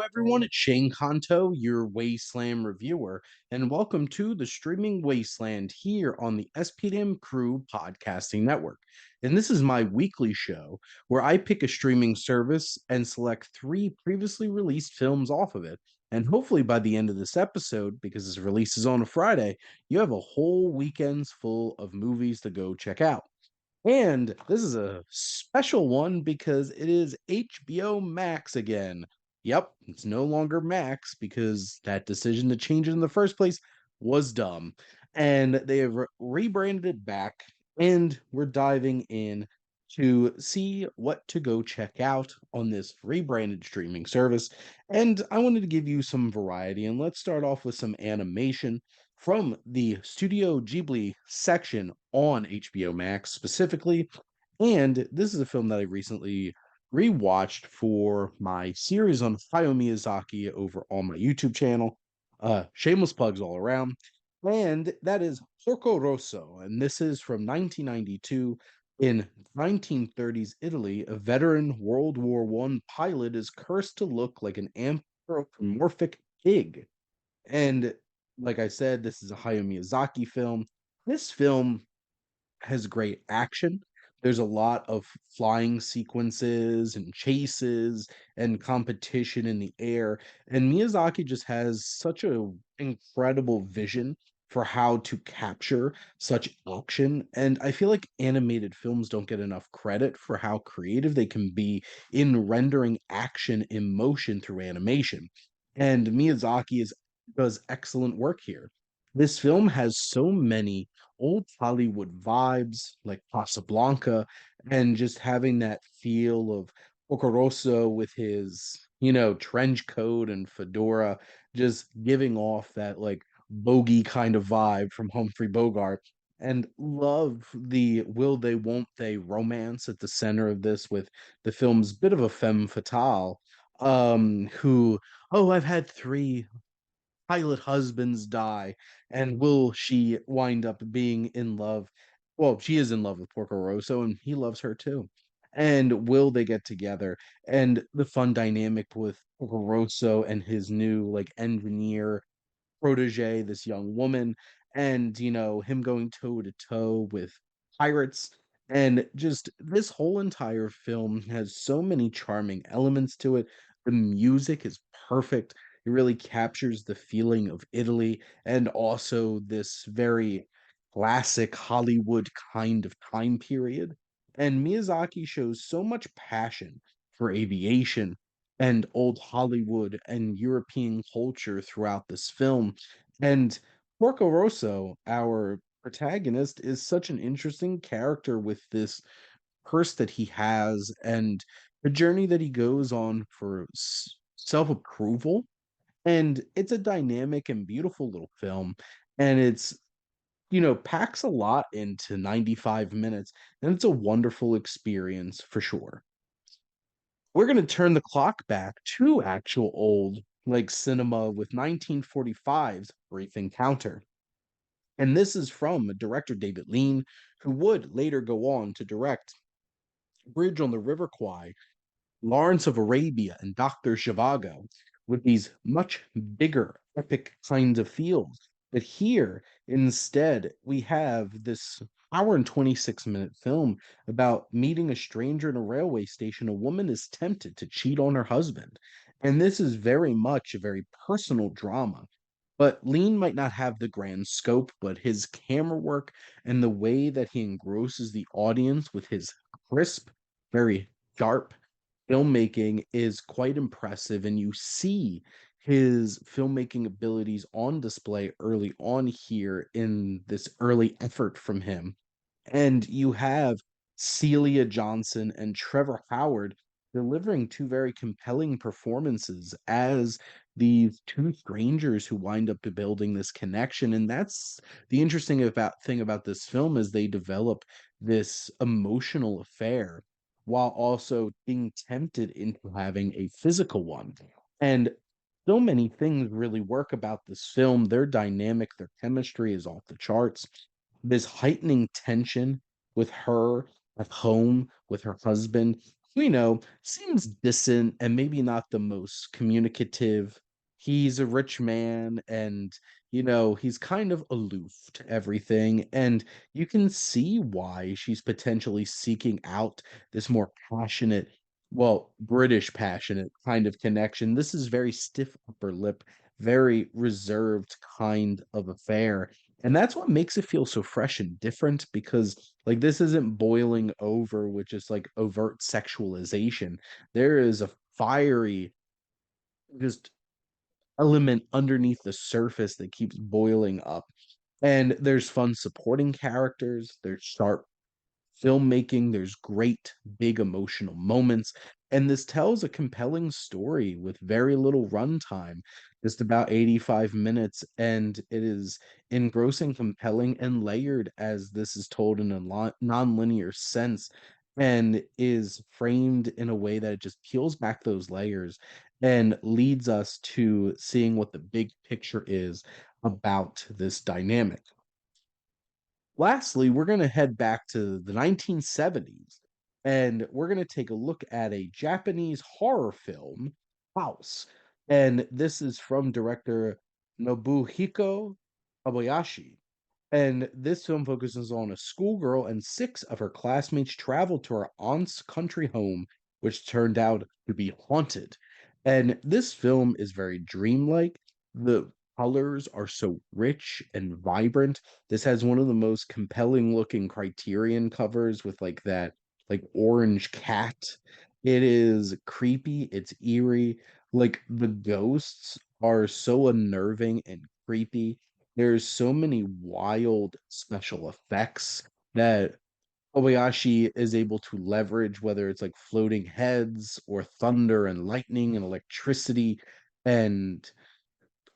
everyone. It's Shane Conto, your Wasteland reviewer, and welcome to the Streaming Wasteland here on the SPDM Crew Podcasting Network. And this is my weekly show where I pick a streaming service and select three previously released films off of it. And hopefully by the end of this episode, because this releases on a Friday, you have a whole weekend's full of movies to go check out. And this is a special one because it is HBO Max again. Yep, it's no longer Max because that decision to change it in the first place was dumb. And they have rebranded it back, and we're diving in to see what to go check out on this rebranded streaming service. And I wanted to give you some variety, and let's start off with some animation from the Studio Ghibli section on HBO Max specifically. And this is a film that I recently rewatched for my series on Hayao Miyazaki over on my YouTube channel. Shameless plugs all around. And that is Porco Rosso. And this is from 1992. In 1930s Italy, a veteran World War One pilot is cursed to look like an anthropomorphic pig. And like I said, this is a Hayao Miyazaki film. This film has great action. There's a lot of flying sequences and chases and competition in the air. And Miyazaki just has such a incredible vision for how to capture such action. And I feel like animated films don't get enough credit for how creative they can be in rendering action emotion through animation. And Miyazaki does excellent work here. This film has so many old Hollywood vibes like Casablanca and just having that feel of Porco Rosso with his, trench coat and fedora, just giving off that like bogey kind of vibe from Humphrey Bogart. And love the will they, won't they romance at the center of this with the film's bit of a femme fatale, who, oh, I've had three pilot husbands die, and will she wind up being in love? Well, she is in love with Porco Rosso, and he loves her too. And will they get together? And the fun dynamic with Porco Rosso and his new like engineer protege, this young woman, and him going toe to toe with pirates. And just this whole entire film has so many charming elements to it. The music is perfect. It really captures the feeling of Italy and also this very classic Hollywood kind of time period. And Miyazaki shows so much passion for aviation and old Hollywood and European culture throughout this film. And Porco Rosso, our protagonist, is such an interesting character with this curse that he has and the journey that he goes on for self approval. And it's a dynamic and beautiful little film. And packs a lot into 95 minutes. And it's a wonderful experience for sure. We're going to turn the clock back to actual old like cinema with 1945's Brief Encounter. And this is from director David Lean, who would later go on to direct Bridge on the River Kwai, Lawrence of Arabia, and Dr. Zhivago, with these much bigger, epic kinds of feels. But here, instead, we have this hour and 26-minute film about meeting a stranger in a railway station. A woman is tempted to cheat on her husband. And this is very much a very personal drama. But Lean might not have the grand scope, but his camera work and the way that he engrosses the audience with his crisp, very sharp filmmaking is quite impressive, and you see his filmmaking abilities on display early on here in this early effort from him. And you have Celia Johnson and Trevor Howard delivering two very compelling performances as these two strangers who wind up building this connection. And that's the interesting thing about this film is they develop this emotional affair while also being tempted into having a physical one. And so many things really work about this film. Their dynamic, their chemistry is off the charts. This heightening tension with her at home with her husband, we know, seems distant and maybe not the most communicative. He's a rich man and, he's kind of aloof to everything. And you can see why she's potentially seeking out this more passionate, well, British passionate kind of connection. This is very stiff upper lip, very reserved kind of affair. And that's what makes it feel so fresh and different because like this isn't boiling over with just like overt sexualization. There is a fiery just element underneath the surface that keeps boiling up. And there's fun supporting characters, there's sharp filmmaking, there's great big emotional moments, and this tells a compelling story with very little runtime, just about 85 minutes, and it is engrossing, compelling, and layered as this is told in a non-linear sense and is framed in a way that it just peels back those layers and leads us to seeing what the big picture is about this dynamic. Lastly, we're going to head back to the 1970s and we're going to take a look at a Japanese horror film, House. And this is from director Nobuhiko Kobayashi. And this film focuses on a schoolgirl and six of her classmates travel to her aunt's country home, which turned out to be haunted. And this film is very dreamlike. The colors are so rich and vibrant. This has one of the most compelling looking Criterion covers with like that like orange cat. It is creepy, it's eerie. Like the ghosts are so unnerving and creepy. There's so many wild special effects that Kobayashi is able to leverage, whether it's like floating heads or thunder and lightning and electricity and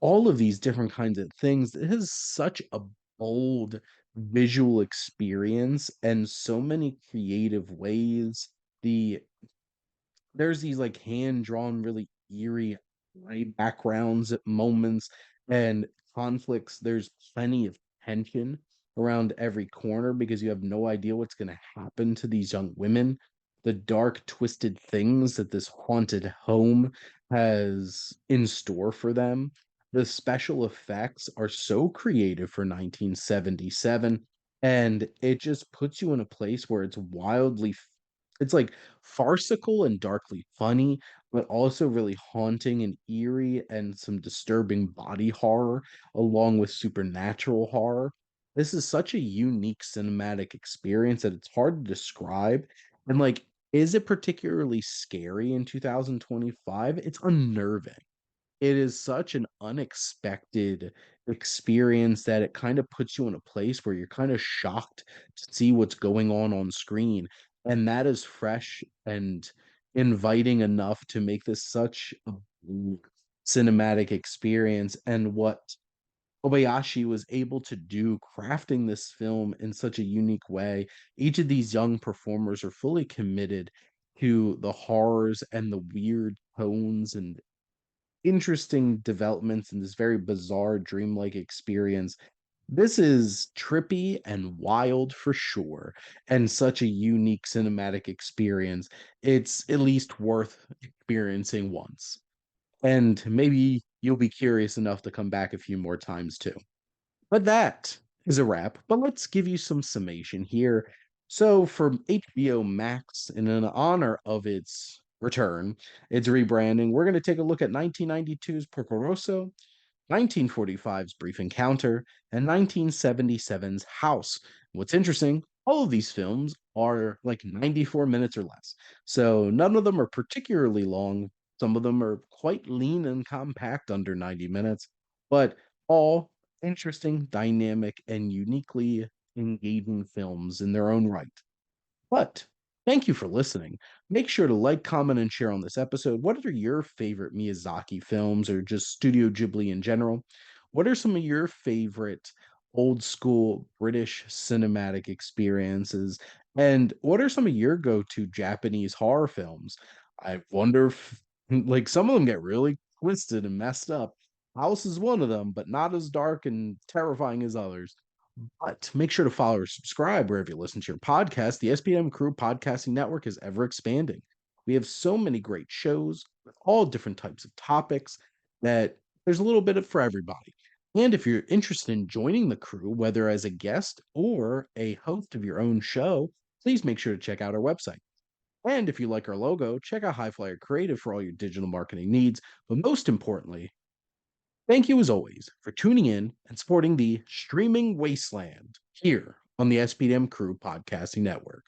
all of these different kinds of things. It is such a bold visual experience and so many creative ways. There's these like hand drawn, really eerie light backgrounds at moments and conflicts. There's plenty of tension around every corner because you have no idea what's going to happen to these young women. The dark, twisted things that this haunted home has in store for them. The special effects are so creative for 1977, and it just puts you in a place where it's like farcical and darkly funny, but also really haunting and eerie and some disturbing body horror along with supernatural horror. This is such a unique cinematic experience that it's hard to describe. And like, is it particularly scary in 2025? It's unnerving. It is such an unexpected experience that it kind of puts you in a place where you're kind of shocked to see what's going on screen. And that is fresh and inviting enough to make this such a cinematic experience. And what Kobayashi was able to do, crafting this film in such a unique way. Each of these young performers are fully committed to the horrors and the weird tones and interesting developments in this very bizarre dreamlike experience. This is trippy and wild for sure, and such a unique cinematic experience. It's at least worth experiencing once. And maybe you'll be curious enough to come back a few more times too. But that is a wrap. But let's give you some summation here. So, from HBO Max, in honor of its return, its rebranding, we're going to take a look at 1992's Porco Rosso, 1945's Brief Encounter, and 1977's House. What's interesting, all of these films are like 94 minutes or less. So none of them are particularly long. Some of them are quite lean and compact, under 90 minutes, but all interesting, dynamic, and uniquely engaging films in their own right. But thank you for listening. Make sure to like, comment, and share on this episode. What are your favorite Miyazaki films or just Studio Ghibli in general? What are some of your favorite old school British cinematic experiences? And what are some of your go to Japanese horror films? I wonder if, like, some of them get really twisted and messed up. House is one of them, but not as dark and terrifying as others. But make sure to follow or subscribe wherever you listen to your podcast. The SPM Crew Podcasting Network is ever expanding. We have so many great shows with all different types of topics that there's a little bit of for everybody. And if you're interested in joining the crew, whether as a guest or a host of your own show, please make sure to check out our website. And if you like our logo, check out HiFlyer Creative for all your digital marketing needs. But most importantly, thank you as always for tuning in and supporting the Streaming Wasteland here on the SPDM Crew Podcasting Network.